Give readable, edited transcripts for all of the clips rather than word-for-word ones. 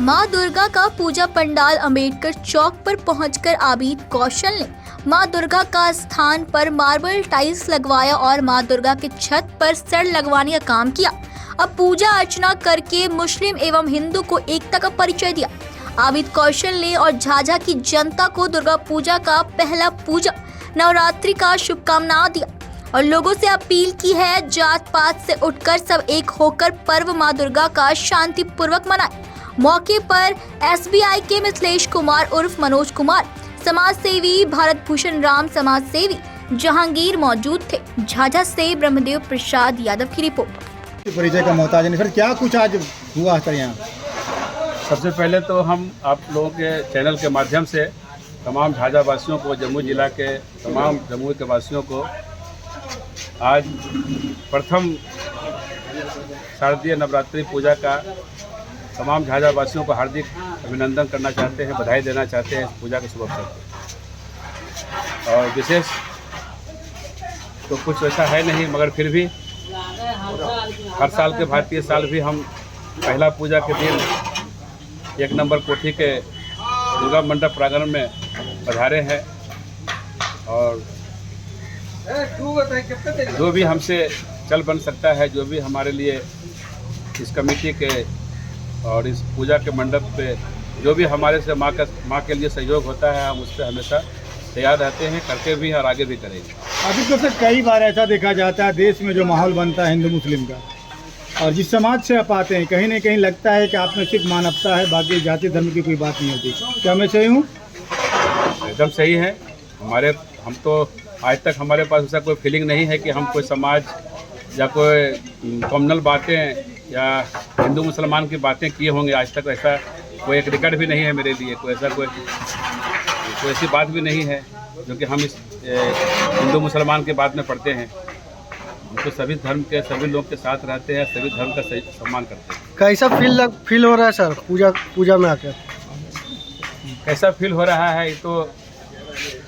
मां दुर्गा का पूजा पंडाल अंबेडकर चौक पर पहुंचकर आबिद कौशल ने मां दुर्गा का स्थान पर मार्बल टाइल्स लगवाया और मां दुर्गा के छत पर सर लगवाने का काम किया। अब पूजा अर्चना करके मुस्लिम एवं हिंदू को एकता का परिचय दिया। आबिद कौशल ने और झाझा की जनता को दुर्गा पूजा का पहला पूजा नवरात्रि का शुभकामनाएं दिया और लोगों से अपील की है जात पात से उठकर सब एक होकर पर्व मां दुर्गा का शांतिपूर्वक मनाएं। मौके पर SBI के मिथिलेश कुमार उर्फ मनोज कुमार, समाज सेवी भारत भूषण राम, समाज सेवी जहांगीर मौजूद थे। झाझा से ब्रह्मदेव प्रसाद यादव की रिपोर्ट। परिचय का मोहताज नहीं, फिर क्या कुछ आज हुआ सर यहाँ? सबसे पहले तो हम आप लोगों के चैनल के माध्यम से तमाम झाझा वासियों को, जम्मू जिला के तमाम जम्मू के वासियों को आज प्रथम शारदीय नवरात्रि पूजा का तमाम झाझा वासियों को हार्दिक अभिनंदन करना चाहते हैं, बधाई देना चाहते हैं इस पूजा के शुभ अवसर पर। और विशेष तो कुछ वैसा है नहीं, मगर फिर भी हर साल के भारतीय साल भी हम पहला पूजा के दिन 1 नंबर कोठी के दुर्गा मंडप प्रांगण में पधारे हैं और जो भी हमसे चल बन सकता है, जो भी हमारे लिए इस कमेटी के और इस पूजा के मंडप पे जो भी हमारे से माँ के लिए सहयोग होता है, हम उस पर हमेशा तैयार रहते हैं, करते भी हैं और आगे भी करेंगे। अभी तो सर कई बार ऐसा देखा जाता है देश में जो माहौल बनता है हिंदू मुस्लिम का, और जिस समाज से आप आते हैं कहीं ना कहीं लगता है कि आप में सिर्फ मानवता है, बाकी जाति धर्म की कोई बात नहीं होती। क्या मैं सही हूँ? एकदम सही है। हम तो आज तक हमारे पास ऐसा कोई फीलिंग नहीं है कि हम कोई समाज या कोई कम्युनल बातें या हिंदू मुसलमान की बातें किए होंगे। आज तक ऐसा कोई एक रिकॉर्ड भी नहीं है मेरे लिए, कोई ऐसी बात भी नहीं है जो कि हम इस हिंदू मुसलमान के बात में पढ़ते हैं। तो सभी धर्म के सभी लोग के साथ रहते हैं, सभी धर्म का सम्मान करते हैं। कैसा फील हो रहा है सर पूजा में आकर? कैसा फील हो रहा है, तो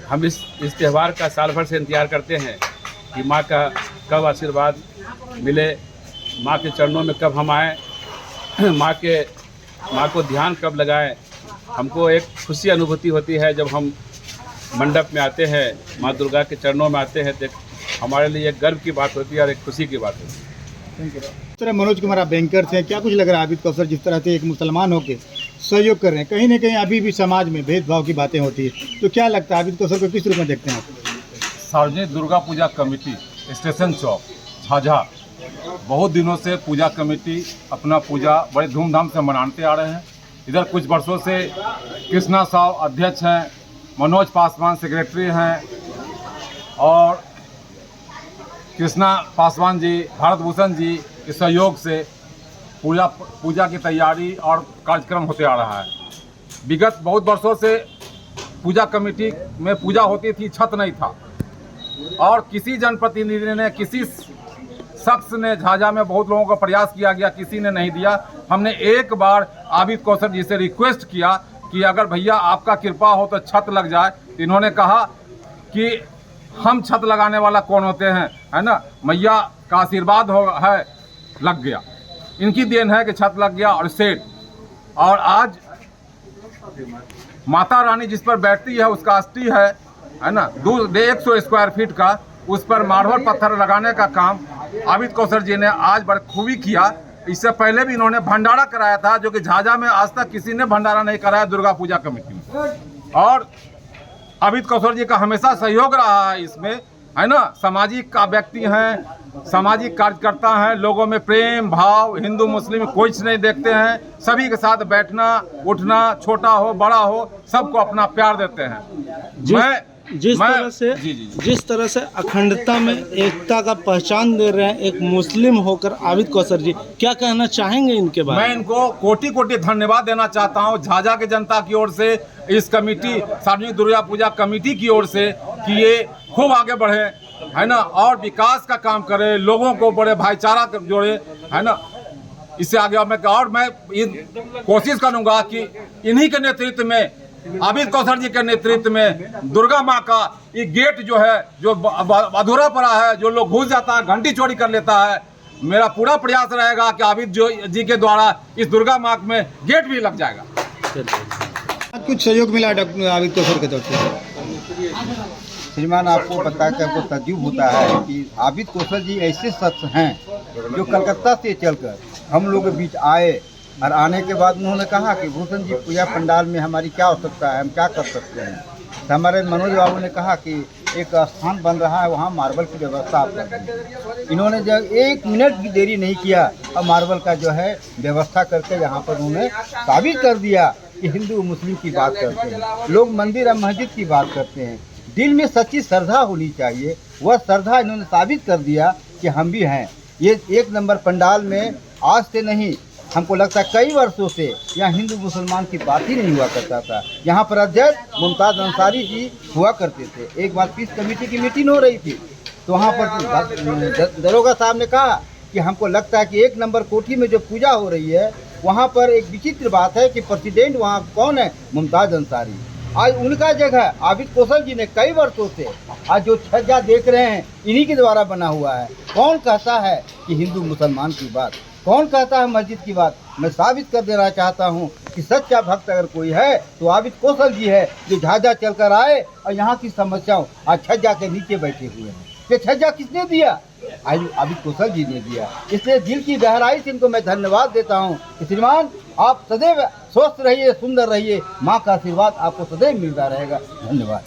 हम इस त्यौहार का साल भर से इंतजार करते हैं कि माँ का कब आशीर्वाद मिले, माँ के चरणों में कब हम आएँ, माँ को ध्यान कब लगाएं। हमको एक खुशी अनुभूति होती है जब हम मंडप में आते हैं, माँ दुर्गा के चरणों में आते हैं, तो हमारे लिए एक गर्व की बात होती है और एक खुशी की बात होती है। Thank you. इस तरह मनोज कुमार आप बैंकर थे, क्या कुछ लग रहा है आबिद कौशल जिस तरह से एक मुसलमान होकर सहयोग कर रहे हैं? कहीं ना कहीं अभी भी समाज में भेदभाव की बातें होती है, तो क्या लगता है आबिद कौशल को किस रूप में देखते हैं आप? सार्वजनिक दुर्गा पूजा कमेटी स्टेशन चौक झाझा बहुत दिनों से पूजा कमेटी अपना पूजा बड़े धूमधाम से मनाते आ रहे हैं। इधर कुछ वर्षों से कृष्णा साव अध्यक्ष हैं, मनोज पासवान सेक्रेटरी हैं और कृष्णा पासवान जी, भारत भूषण जी के सहयोग से पूजा की तैयारी और कार्यक्रम होते आ रहा है। विगत बहुत वर्षों से पूजा कमेटी में पूजा होती थी, छत नहीं था और किसी जनप्रतिनिधि ने, किसी शख्स ने झाझा में बहुत लोगों का प्रयास किया गया, किसी ने नहीं दिया। हमने एक बार आबिद कौशल जी से रिक्वेस्ट किया कि अगर भैया आपका कृपा हो तो छत लग जाए। तो इन्होंने कहा कि हम छत लगाने वाला कौन होते हैं, है ना, मैया का आशीर्वाद है, लग गया। इनकी देन है कि छत लग गया और सेट। और आज माता रानी जिस पर बैठती है उसका अस्थि है ना, 100 स्क्वायर फीट का, उस पर मार्बल पत्थर लगाने का काम आबिद कौशल जी ने आज बखूबी किया। इससे पहले भी इन्होंने भंडारा कराया था, जो कि झाझा में आज तक किसी ने भंडारा नहीं कराया दुर्गा पूजा कमेटी में। और आबिद कौशल जी का हमेशा सहयोग रहा है इसमें, है ना। सामाजिक का व्यक्ति हैं, सामाजिक कार्यकर्ता हैं, लोगों में प्रेम भाव, हिंदू मुस्लिम कुछ नहीं देखते हैं, सभी के साथ बैठना उठना, छोटा हो बड़ा हो, सबको अपना प्यार देते हैं। जिस तरह से अखंडता में एकता का पहचान दे रहे हैं एक मुस्लिम होकर आबिद कौशल जी, क्या कहना चाहेंगे इनके बारे में? मैं इनको कोटि कोटि धन्यवाद देना चाहता हूं झाझा के जनता की ओर से, इस कमेटी सार्वजनिक दुर्गा पूजा कमेटी की ओर से, कि ये खूब आगे बढ़े, है ना, और विकास का काम करे, लोगों को बड़े भाईचारा जोड़े, है ना। इससे आगे मैं कोशिश करूंगा कि इन्हीं के नेतृत्व में, आबिद कौशल जी के नेतृत्व में दुर्गा माँ का ये गेट जो है, जो अधूरा पड़ा है, जो लोग घुस जाता है, घंटी चोरी कर लेता है, मेरा पूरा प्रयास रहेगा कि आबिद जी के द्वारा इस दुर्गा मार्ग में गेट भी लग जाएगा। कुछ सहयोग मिला डॉक्टर आबिद कौसर की तरफ से? श्रीमान, आपको बता के आपको तजुब होता है कि आबिद कौसर जी ऐसे शख्स हैं जो कलकत्ता से चलकर हम लोग के बीच आए और आने के बाद उन्होंने कहा कि भूषण जी पूजा पंडाल में हमारी क्या आवश्यकता है, हम क्या कर सकते हैं। तो हमारे मनोज बाबू ने कहा कि एक स्थान बन रहा है, वहाँ मार्बल की व्यवस्था आप कर दीजिए। इन्होंने जब 1 मिनट भी देरी नहीं किया और मार्बल का जो है व्यवस्था करके यहाँ पर उन्होंने साबित कर दिया कि हिंदू मुस्लिम की बात करते हैं, लोग मंदिर और मस्जिद की बात करते हैं। दिल में सच्ची श्रद्धा होनी चाहिए, वह श्रद्धा इन्होंने साबित कर दिया कि हम भी हैं। ये 1 नंबर पंडाल में आज से नहीं, हमको लगता है कई वर्षों से यहाँ हिंदू मुसलमान की बात ही नहीं हुआ करता था। यहाँ पर अध्यक्ष मुमताज़ अंसारी जी हुआ करते थे। एक बार पीस कमेटी की मीटिंग हो रही थी तो वहाँ पर दरोगा साहब ने कहा कि हमको लगता है कि 1 नंबर कोठी में जो पूजा हो रही है वहाँ पर एक विचित्र बात है कि प्रेसिडेंट वहाँ कौन है, मुमताज़ अंसारी। आज उनका जगह आबिद कौसर जी ने कई वर्षों से आज जो छज्जा देख रहे हैं इन्हीं के द्वारा बना हुआ है। कौन कहता है कि हिंदू मुसलमान की बात, कौन कहता है मस्जिद की बात। मैं साबित कर देना चाहता हूँ कि सच्चा भक्त अगर कोई है तो आबिद कौसर जी है, जो झाझा चलकर आए और यहाँ की समस्याओं आज छज्जा के नीचे बैठे हुए हैं। ये छज्जा किसने दिया? आबिद कौसर जी ने दिया। इसलिए दिल की गहराई से इनको मैं धन्यवाद देता हूँ कि श्रीमान आप सदैव स्वस्थ रहिए, सुंदर रहिए, माँ का आशीर्वाद आपको सदैव मिलता रहेगा। धन्यवाद।